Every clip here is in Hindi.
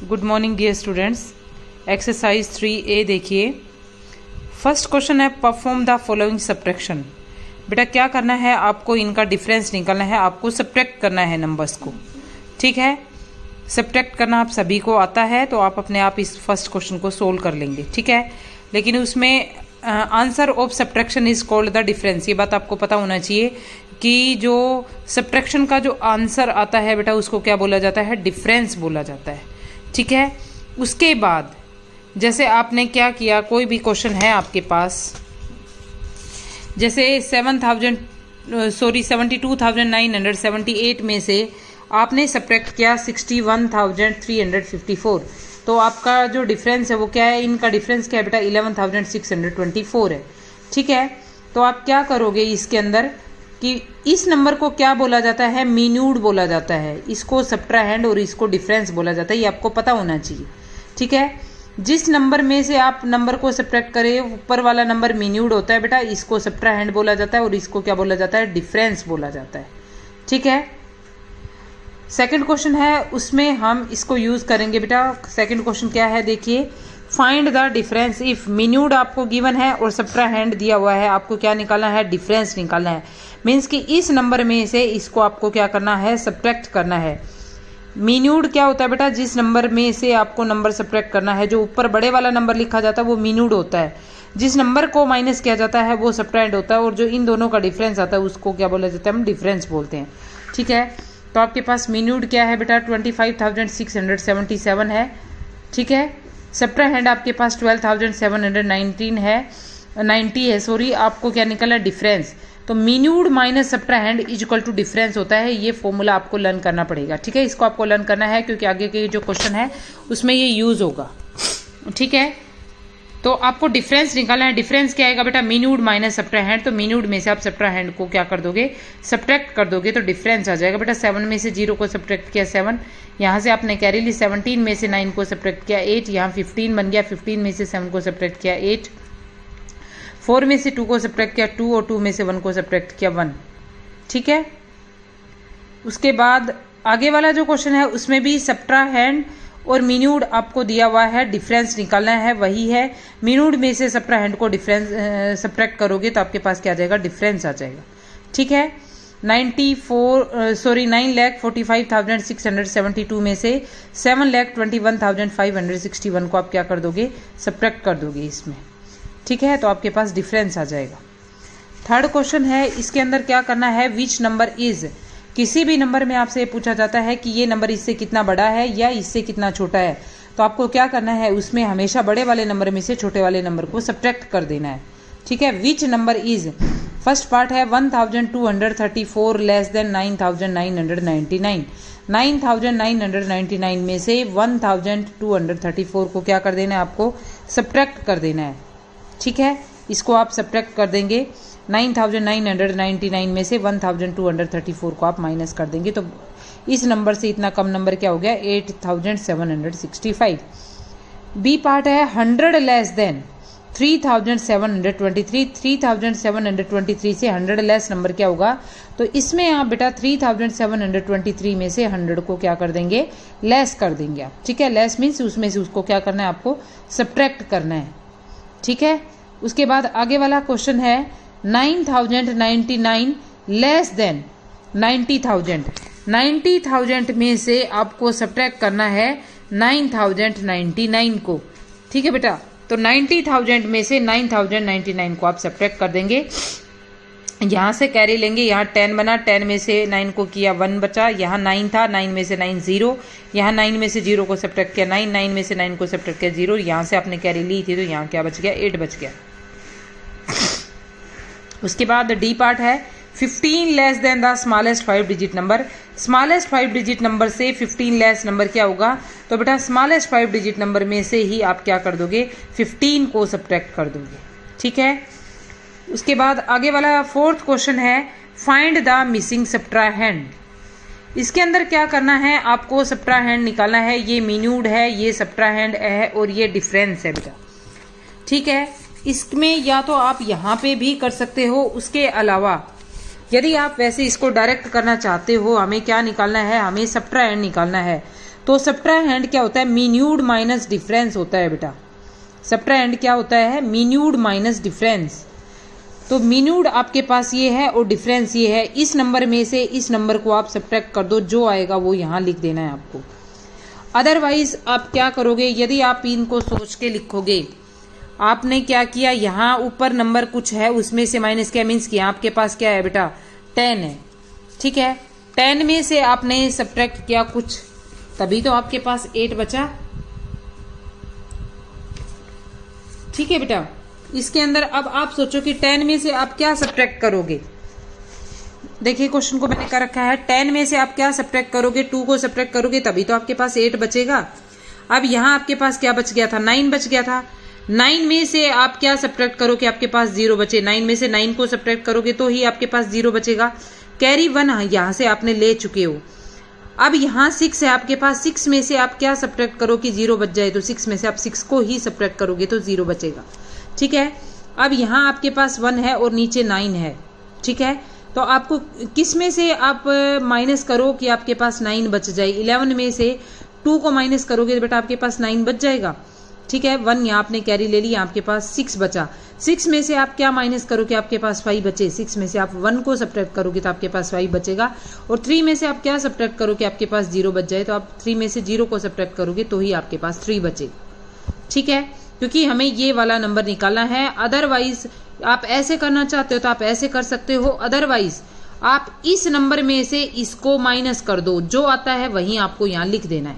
Good morning dear students. Exercise 3A देखिए। फर्स्ट क्वेश्चन है परफॉर्म द फॉलोइंग सब्ट्रैक्शन। बेटा क्या करना है, आपको इनका डिफरेंस निकालना है, आपको सब्ट्रैक्ट करना है नंबर्स को। ठीक है, सब्ट्रैक्ट करना आप सभी को आता है, तो आप अपने आप इस फर्स्ट क्वेश्चन को सोल्व कर लेंगे। ठीक है, लेकिन उसमें answer of subtraction is called the difference. ये बात आपको पता होना चाहिए कि जो सब्ट्रैक्शन का जो आंसर आता है बेटा उसको क्या बोला जाता है, डिफरेंस बोला जाता है। ठीक है, उसके बाद जैसे आपने क्या किया, कोई भी क्वेश्चन है आपके पास, जैसे 72,978 में से आपने सब्ट्रैक्ट किया 61,354, तो आपका जो डिफरेंस है वो क्या है, इनका डिफरेंस क्या है बेटा 11,624 है। ठीक है, तो आप क्या करोगे इसके अंदर कि इस नंबर को क्या बोला जाता है, मीन्यूड बोला जाता है, इसको सब्ट्राहैंड और इसको डिफरेंस बोला जाता है। ये आपको पता होना चाहिए। ठीक है, जिस नंबर में से आप नंबर को सब्ट्रैक्ट करें ऊपर वाला नंबर मीन्यूड होता है बेटा, इसको सब्ट्राहैंड बोला जाता है और इसको क्या बोला जाता है, डिफरेंस बोला जाता है। ठीक है, सेकंड क्वेश्चन है, उसमें हम इसको यूज करेंगे बेटा। सेकंड क्वेश्चन क्या है देखिए, फाइंड द डिफरेंस इफ मीन्यूड आपको गिवन है और सब्ट्राहैंड दिया हुआ है, आपको क्या निकालना है, डिफरेंस निकालना है। मीन्स कि इस नंबर में से इसको आपको क्या करना है, सब्ट्रैक्ट करना है। मीन्यूड क्या होता है बेटा, जिस नंबर में से आपको नंबर सब्ट्रैक्ट करना है, जो ऊपर बड़े वाला नंबर लिखा जाता है वो मीन्यूड होता है, जिस नंबर को माइनस किया जाता है वो सब्ट्राहैंड होता है, और जो इन दोनों का डिफरेंस आता है उसको क्या बोला जाता है, हम डिफरेंस बोलते हैं। ठीक है, तो आपके पास मीन्यूड क्या है बेटा 25,677 है। ठीक है, सब्ट्राहैंड आपके पास 12,719 है, 90 है सॉरी। आपको क्या निकला, डिफरेंस। तो minuend minus subtrahend is equal to difference होता है। ये फॉर्मूला आपको लर्न करना पड़ेगा। ठीक है, इसको आपको लर्न करना है क्योंकि आगे के जो क्वेश्चन है उसमें ये यूज होगा। ठीक है, तो आपको डिफरेंस निकालना है। डिफरेंस क्या आएगा बेटा, मीन्यूड माइनस सब्ट्राहैंड। तो मीन्यूड में से आप सब्ट्राहैंड को क्या कर दोगे, सब्ट्रैक्ट कर दोगे, तो डिफरेंस आ जाएगा बेटा। 7 में से 0 को सब्ट्रैक्ट किया 7, यहाँ से आपने कैरी ली। 17 में से 9 को सब्ट्रैक्ट किया 8, यहाँ 15 बन गया। 15 में से 7 को सब्ट्रैक्ट किया 8, 4 में से 2 को सब्ट्रैक्ट किया 2, और 2 में से 1 को सब्ट्रैक्ट किया 1। ठीक है, उसके बाद आगे वाला जो क्वेश्चन है उसमें भी सब्ट्राहैंड और मीन्यूड आपको दिया हुआ है, डिफरेंस निकालना है, वही है। मीन्यूड में से सब्ट्राहैंड को डिफरेंस सब्ट्रैक्ट करोगे तो आपके पास क्या आ जाएगा, डिफरेंस आ जाएगा। ठीक है, 9,45,672 में से 7,21,561 को आप क्या कर दोगे, सब्ट्रैक्ट कर दोगे इसमें। ठीक है, तो आपके पास डिफरेंस आ जाएगा। थर्ड क्वेश्चन है, इसके अंदर क्या करना है, विच नंबर इज। किसी भी नंबर में आपसे पूछा जाता है कि ये नंबर इससे कितना बड़ा है या इससे कितना छोटा है, तो आपको क्या करना है, उसमें हमेशा बड़े वाले नंबर में से छोटे वाले नंबर को सब्ट्रैक्ट कर देना है। ठीक है, which number is, first part है 1,234 लेस देन 9,999। 9,999 में से 1,234 को क्या कर देना है, आपको सब्ट्रैक्ट कर देना है। ठीक है, इसको आप सब्ट्रैक्ट कर देंगे। 9,999 में से 1,234 को आप माइनस कर देंगे, तो इस नंबर से इतना कम नंबर क्या हो गया, 8,765। बी पार्ट है 100 लेस देन 3,723। 3,723 से 100 लेस नंबर क्या होगा, तो इसमें आप बेटा 3,723 में से 100 को क्या कर देंगे, लेस कर देंगे आप। ठीक है, लेस मीन्स उसमें से उसको क्या करना है, आपको सब्ट्रैक्ट करना है। ठीक है, उसके बाद आगे वाला क्वेश्चन है 9,099 लेस देन 90,000। 90,000 में से आपको सब्ट्रैक्ट करना है 9,099 को। ठीक है बेटा, तो 90,000 में से 9,099 को आप सब्ट्रैक्ट कर देंगे। यहाँ से कैरी लेंगे, यहाँ 10 बना, 10 में से 9 को किया 1 बचा, यहाँ 9 था, 9 में से 9 0, यहाँ 9 में से 0 को सब्ट्रैक्ट किया 9, 9 में से 9 को सब्ट्रैक्ट किया 0, यहाँ से आपने कैरी ली थी तो यहाँ क्या बच गया, 8 बच गया। उसके बाद डी पार्ट है 15 less than the smallest 5 digit number. Smallest 5 digit number से 15 लेस नंबर क्या होगा, तो बेटा स्मॉलेस्ट 5 डिजिट नंबर में से ही आप क्या कर दोगे, 15 को सब्ट्रैक्ट कर दोगे। ठीक है, उसके बाद आगे वाला फोर्थ क्वेश्चन है फाइंड द मिसिंग सब्ट्राहैंड। इसके अंदर क्या करना है, आपको सब्ट्राहैंड निकालना है। ये मीन्यूड है, ये सब्ट्राहैंड है और ये डिफरेंस है बेटा। ठीक है, इसमें या तो आप यहाँ पे भी कर सकते हो, उसके अलावा यदि आप वैसे इसको डायरेक्ट करना चाहते हो, हमें क्या निकालना है, हमें सब्ट्राहैंड निकालना है। तो सब्ट्राहैंड क्या होता है, मीन्यूड माइनस डिफरेंस होता है बेटा। सब्ट्राहैंड क्या होता है, मीन्यूड माइनस डिफरेंस। तो मीन्यूड आपके पास ये है और डिफरेंस ये है। इस नंबर में से इस नंबर को आप सब्ट्रैक्ट कर दो, जो आएगा वो यहाँ लिख देना है आपको। अदरवाइज आप क्या करोगे, यदि आप इनको सोच के लिखोगे, आपने क्या किया, यहाँ ऊपर नंबर कुछ है उसमें से माइनस किया, मीन्स किया आपके पास क्या है बेटा 10 है, ठीक है। 10 में से आपने सब्ट्रैक्ट किया कुछ, तभी तो आपके पास 8 बचा, ठीक है बेटा। इसके अंदर अब आप सोचो कि 10 में से आप क्या सब्ट्रैक्ट करोगे। देखिए क्वेश्चन को मैंने कर रखा है, 10 में से आप क्या सब्ट्रैक्ट करोगे, 2 को सब्ट्रैक्ट करोगे तभी तो आपके पास 8 बचेगा। अब यहाँ आपके पास क्या बच गया था, 9 बच गया था। 9 में से आप क्या सब्ट्रैक्ट करोगे, आपके पास 0 बचे। 9 में से 9 को सब्ट्रैक्ट करोगे तो ही आपके पास 0 बचेगा। कैरी 1 यहाँ से आपने ले चुके हो। अब यहाँ 6 है आपके पास, 6 में से आप क्या सब्ट्रैक्ट करो कि 0 बच जाए, तो 6 में से आप 6 को ही सब्ट्रैक्ट करोगे तो 0 बचेगा, ठीक है। अब यहाँ आपके पास 1 है और नीचे 9 है, ठीक है। तो आपको किस में से आप माइनस करो कि आपके पास 9 बच जाए। 11 में से 2 को माइनस करोगे तो बेटा आपके पास 9 बच जाएगा, ठीक है। 1 यहाँ आपने कैरी ले लिया, आपके पास 6 बचा। 6 में से आप क्या माइनस करो कि आपके पास 5 बचे। 6 में से आप 1 को सब्ट्रैक्ट करोगे तो आपके पास 5 बचेगा। और 3 में से आप क्या सब्ट्रैक्ट करो कि आपके पास 0 बच जाए, तो आप 3 में से 0 को सब्ट्रैक्ट करोगे तो ही आपके पास 3 बचेगा, ठीक है, क्योंकि हमें ये वाला नंबर निकालना है। अदरवाइज आप ऐसे करना चाहते हो तो आप ऐसे कर सकते हो, अदरवाइज आप इस नंबर में से इसको माइनस कर दो, जो आता है वही आपको यहाँ लिख देना है,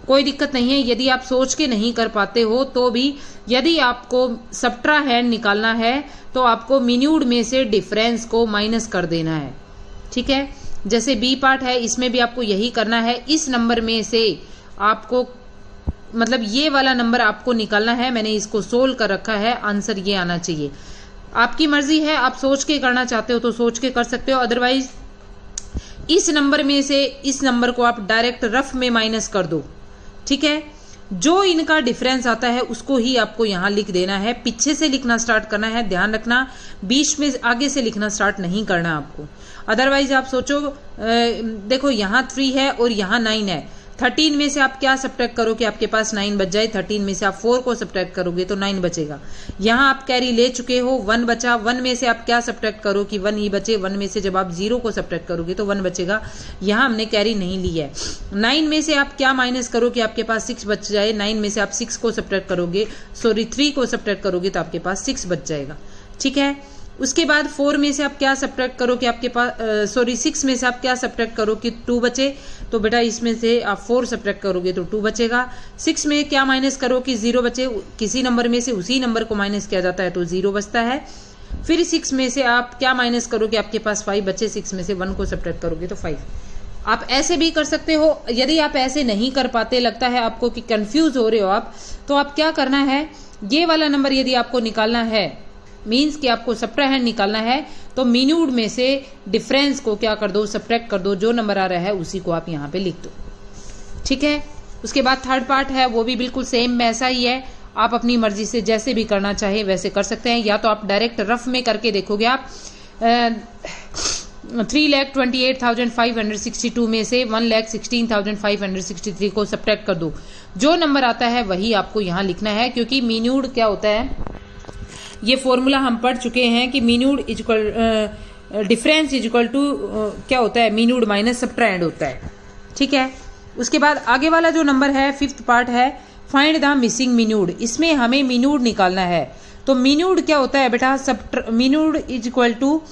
कोई दिक्कत नहीं है। यदि आप सोच के नहीं कर पाते हो तो भी, यदि आपको सब्ट्राहैंड निकालना है तो आपको मिन्यूड में से डिफरेंस को माइनस कर देना है, ठीक है। जैसे बी पार्ट है, इसमें भी आपको यही करना है। इस नंबर में से आपको मतलब ये वाला नंबर आपको निकालना है। मैंने इसको सोल्व कर रखा है, आंसर ये आना चाहिए। आपकी मर्जी है, आप सोच के करना चाहते हो तो सोच के कर सकते हो, अदरवाइज इस नंबर में से इस नंबर को आप डायरेक्ट रफ में माइनस कर दो, ठीक है। जो इनका डिफरेंस आता है उसको ही आपको यहाँ लिख देना है। पीछे से लिखना स्टार्ट करना है, ध्यान रखना, बीच में आगे से लिखना स्टार्ट नहीं करना आपको। अदरवाइज आप सोचो, देखो यहाँ 3 है और यहाँ 9 है। 13 में से आप क्या सब्ट्रैक्ट करो कि आपके पास 9 बच जाए। 13 में से आप 4 को सब्ट्रैक्ट करोगे तो 9 बचेगा। यहाँ आप कैरी ले चुके हो, 1 बचा। 1 में से आप क्या सब्ट्रैक्ट करो कि 1 ही बचे। 1 में से जब आप 0 को सब्ट्रैक्ट करोगे तो 1 बचेगा। यहाँ हमने कैरी नहीं ली है। 9 में से आप क्या माइनस करो कि आपके पास 6 बच जाए। 9 में से आप 6 को सब्ट्रैक्ट करोगे, 3 को सब्ट्रैक्ट करोगे तो आपके पास 6 बच जाएगा, ठीक है। उसके बाद 4 में से आप क्या सब्ट्रैक्ट करो कि आपके पास 6 में से आप क्या सब्ट्रैक्ट करो कि 2 बचे, तो बेटा इसमें से आप 4 सब्ट्रैक्ट करोगे तो 2 बचेगा। 6 में क्या माइनस करो कि 0 बचे। किसी नंबर में से उसी नंबर को माइनस किया जाता है तो 0 बचता है। फिर 6 में से आप क्या माइनस करो कि आपके पास 5 बचे। 6 में से 1 को सब्ट्रैक्ट करोगे तो 5। आप ऐसे भी कर सकते हो। यदि आप ऐसे नहीं कर पाते, लगता है आपको कि कंफ्यूज हो रहे हो आप, तो आप क्या करना है, ये वाला नंबर यदि आपको निकालना है, मीन्स कि आपको सब्ट्राहैंड निकालना है, तो मिन्यूड में से डिफरेंस को क्या कर दो, सब्ट्रैक्ट कर दो। जो नंबर आ रहा है उसी को आप यहाँ पे लिख दो, ठीक है। उसके बाद थर्ड पार्ट है, वो भी बिल्कुल सेम वैसा ही है। आप अपनी मर्जी से जैसे भी करना चाहे वैसे कर सकते हैं, या तो आप डायरेक्ट रफ में करके देखोगे। आप 3,28,562 में से 1,16,563 को सब्ट्रैक्ट कर दो। जो नंबर आता है वही आपको यहाँ लिखना है, क्योंकि मिन्यूड क्या होता है, ये फॉर्मूला हम पढ़ चुके हैं कि मिन्यूड इक्वल डिफरेंस इक्वल टू क्या होता है, मिन्यूड माइनस सब्ट्राहैंड होता है, ठीक है। उसके बाद आगे वाला जो नंबर है, 5th पार्ट है, फाइंड द मिसिंग मिन्यूड। इसमें हमें मिन्यूड निकालना है। तो मिन्यूड क्या होता है बेटा, minuend is equal to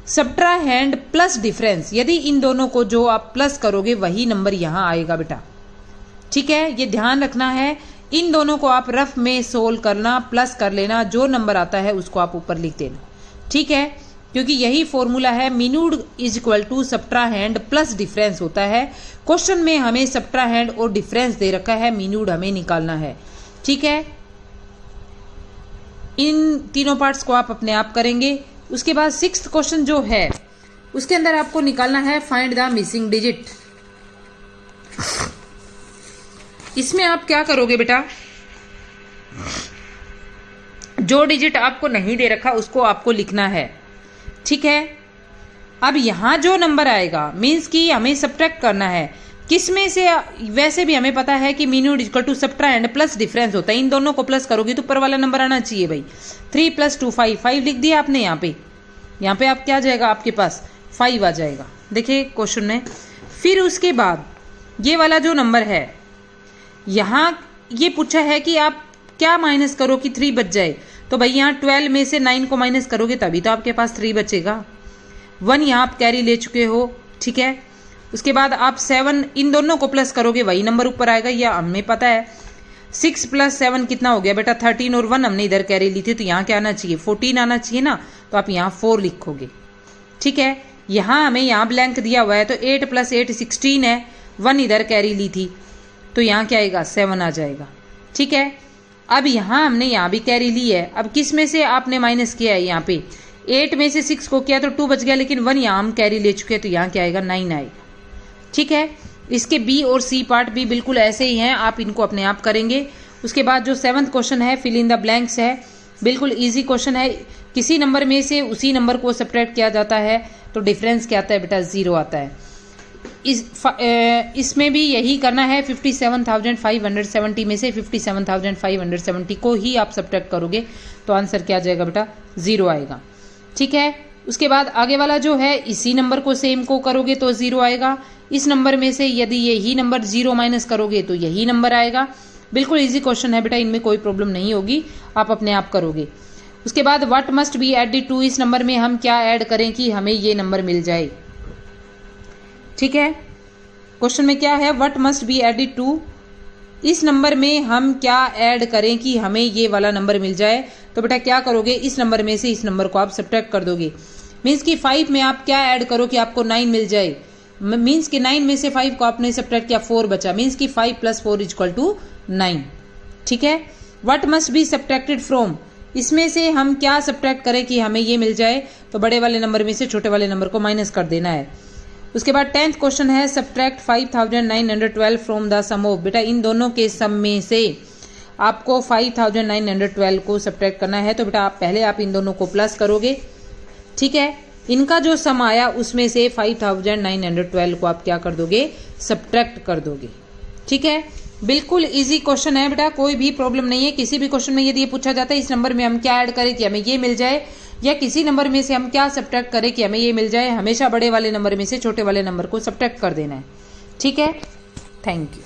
subtrahend plus difference. यदि इन दोनों को जो आप प्लस करोगे वही नंबर यहाँ आएगा बेटा, ठीक है। ये ध्यान रखना है, इन दोनों को आप रफ में सोल्व करना, प्लस कर लेना, जो नंबर आता है उसको आप ऊपर लिख देना, ठीक है। क्योंकि यही फॉर्मूला है, minuend is equal to subtrahend plus difference होता है। क्वेश्चन में हमें सब्ट्राहैंड और डिफरेंस दे रखा है, मिन्यूड हमें निकालना है, ठीक है। इन तीनों पार्ट्स को आप अपने आप करेंगे। उसके बाद 6th क्वेश्चन जो है उसके अंदर आपको निकालना है फाइंड द मिसिंग डिजिट। इसमें आप क्या करोगे बेटा, जो डिजिट आपको नहीं दे रखा उसको आपको लिखना है, ठीक है। अब यहां जो नंबर आएगा, मीन्स कि हमें सब्ट्रैक्ट करना है। किस में से, वैसे भी हमें पता है कि मीन्यूड इक्वल टू सब्ट्राएंड प्लस डिफरेंस होता है, इन दोनों को प्लस करोगे तो ऊपर वाला नंबर आना चाहिए भाई। 3 + 2 5, 5 लिख दिया आपने यहाँ पे आप क्या आ जाएगा आपके पास 5 आ जाएगा, देखिए क्वेश्चन में। फिर उसके बाद ये वाला जो नंबर है यहाँ ये पूछा है कि आप क्या माइनस करो कि 3 बच जाए, तो भाई यहाँ 12 में से 9 को माइनस करोगे तभी तो आपके पास 3 बचेगा। 1 यहाँ आप कैरी ले चुके हो, ठीक है। उसके बाद आप 7 इन दोनों को प्लस करोगे वही नंबर ऊपर आएगा, यह हमें पता है। 6 + 7 कितना हो गया बेटा 13, और 1 हमने इधर कैरी ली थी तो यहाँ क्या आना चाहिए 14 आना चाहिए ना, तो आप यहाँ 4 लिखोगे, ठीक है। यहाँ हमें यहाँ ब्लैंक दिया हुआ है तो 8 + 8 16 है, 1 इधर कैरी ली थी तो यहाँ क्या आएगा 7 आ जाएगा, ठीक है। अब यहाँ हमने यहाँ भी कैरी ली है, अब किस में से आपने माइनस किया है, यहाँ पे 8 में से 6 को किया तो 2 बच गया, लेकिन 1 यहाँ हम कैरी ले चुके हैं तो यहाँ क्या आएगा 9 आएगा, ठीक है। इसके बी और सी पार्ट भी बिल्कुल ऐसे ही हैं, आप इनको अपने आप करेंगे। उसके बाद जो 7th क्वेश्चन है फिल इन द ब्लैंक्स है, बिल्कुल इजी क्वेश्चन है। किसी नंबर में से उसी नंबर को सब्ट्रैक्ट किया जाता है तो डिफरेंस क्या आता है बेटा 0 आता है। इसमें भी यही करना है, 57,570 में से 57,570 को ही आप सब्ट्रैक्ट करोगे तो आंसर क्या आ जाएगा बेटा 0 आएगा, ठीक है। उसके बाद आगे वाला जो है इसी नंबर को सेम को करोगे तो 0 आएगा। इस नंबर में से यदि यही नंबर 0 माइनस करोगे तो यही नंबर आएगा। बिल्कुल इजी क्वेश्चन है बेटा, इनमें कोई प्रॉब्लम नहीं होगी, आप अपने आप करोगे। उसके बाद what must be added to, इस नंबर में हम क्या ऐड करें कि हमें ये नंबर मिल जाए, ठीक है। क्वेश्चन में क्या है what must be added to, इस नंबर में हम क्या ऐड करें कि हमें ये वाला नंबर मिल जाए, तो बेटा क्या करोगे इस नंबर में से इस नंबर को आप सब्ट्रैक्ट कर दोगे। मीन्स कि 5 में आप क्या ऐड करो कि आपको 9 मिल जाए, मीन्स कि 9 में से 5 को आपने सब्ट्रैक्ट किया 4 बचा, मीन्स कि 5 + 4 = 9, ठीक है। What must be subtracted from, इसमें से हम क्या सब्ट्रैक्ट करें कि हमें ये मिल जाए, तो बड़े वाले नंबर में से छोटे वाले नंबर को माइनस कर देना है। उसके बाद 10th क्वेश्चन है subtract 5,912 from the sum of, बेटा इन दोनों के सम में से आपको 5,912 को सब्ट्रैक्ट करना है, तो बेटा आप पहले आप इन दोनों को प्लस करोगे, ठीक है। इनका जो सम आया उसमें से 5,912 को आप क्या कर दोगे सब्ट्रैक्ट कर दोगे, ठीक है। बिल्कुल इजी क्वेश्चन है बेटा, कोई भी प्रॉब्लम नहीं है। किसी भी क्वेश्चन में यदि ये पूछा जाता है इस नंबर में हम क्या ऐड करें कि हमें ये मिल जाए, या किसी नंबर में से हम क्या सब्ट्रैक्ट करें कि हमें ये मिल जाए, हमेशा बड़े वाले नंबर में से छोटे वाले नंबर को सब्ट्रैक्ट कर देना है, ठीक है। Thank you.